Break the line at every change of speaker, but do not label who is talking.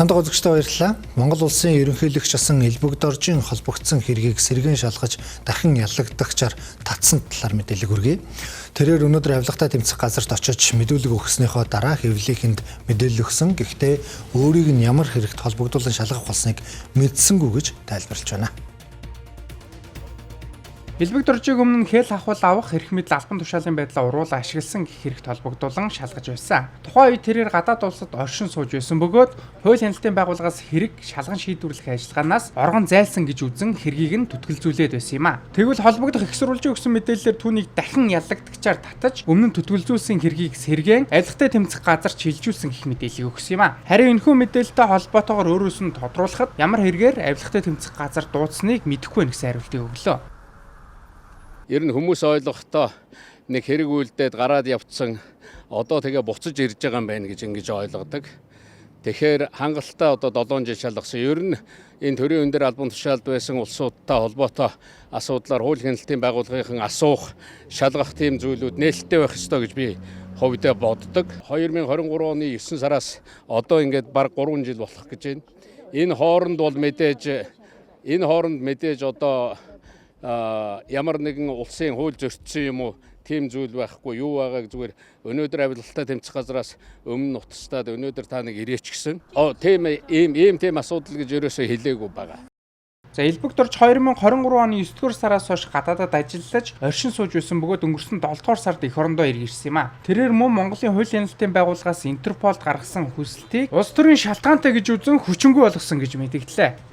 Хандаа үзэгчдээ баярлалаа. Монгол улсын ерөнхийлөгч асан элбэгдоржийн холбогдсон хэргийг сэргээн шалгаж дахин ялагдагчаар татсан талаар мэдээлэл хүргэе. Тэрээр өнөөдөр авилгатай тэмцэх газарт очиж мэдүүлэг өгснөөхөө дараа хэвлэлийнхэнд мэдээлэл өгсөн. Гэхдээ өөрийг нь ямар хэрэгт холбогдуулан шалгах болсныг мэдсэнгүй гэж тайлбарлаж байна.
Элбэгдоржийг өмнө хэл ахвал авах эрх мэдэл албан тушаалын байдлаа уруулан ашигласан гэх хэрэгт холбогдуулан шалгаж байсан. Тухайн үед тэрээр гадаад улсад оршин сууж байсан бөгөөд хууль хяналтын байгууллагаас хэрэг шалган шийдвэрлэх ажиллагаанаас оргон зайлсан гэж үзэн хэргийг нь түтгэлзүүлээд байсан юм а. Тэгвэл холбогдох их сурвалжийн өгсөн мэдээлэлээр түүнийг дахин ялагдагчаар татаж өмнө нь түтгэлзүүлсэн хэргийг сэргээн авилгатай тэмцэх газарт шилжүүлсэн гэх мэдээллийг өгсөн юм а. Харин энэхүү мэдээлэлтэй холбоотойгоор өөрөөс нь тодруулахад ямар хэрэгээр авилгатай тэмцэх газар дуудсныг мэдэхгүй байна гэсэн хариултыг өглөө.
Ер нь хүмүүс ойлгохдоо нэг хэрэг үйлдээд гараад явцсан одоо тэгээ буцаж ирж байгаа юм байна гэж ингэж ойлгодог. Тэгэхээр хангалттай одоо 7 жил шалгасан. Ер нь энэ төрийн өндөр албан тушаалд байсан улсуудтай холбоотой асуудлаар хууль хяналтын байгууллагын асуух, шалгах тийм зүйлүүд нээлттэй байх ёстой гэж би хувьдаа боддог. 2023 оны 9 сараас одоо ингээд бараг 3 жил болох гэж байна. Энэ хооронд мэдээж одоо ямар нэгэн улсын хууль зөрчсөн юм уу тийм зүйл байхгүй юу байгааг зүгээр өнөөдөр авилгатай тэмцэх газраас өмнө нутастаад өнөөдөр та нэг ирээч гисэн. Тийм асуудал гэж ерөөсөө хэлээгүй байгаа.
За Элбэгдорж 2023 оны 9-р сараас хойш гадаадад ажиллаж оршин сууж байсан бөгөөд өнгөрсөн 7-р сард эх орондоо ирсэн юм а. Тэрээр мөн Монголын хууль хяналтын байгууллагаас Интерполд гаргасан хүсэлтийг улс төрийн шалтгаантай гэж үзэн хүчингүй болгосон гэж мэдэгдлээ.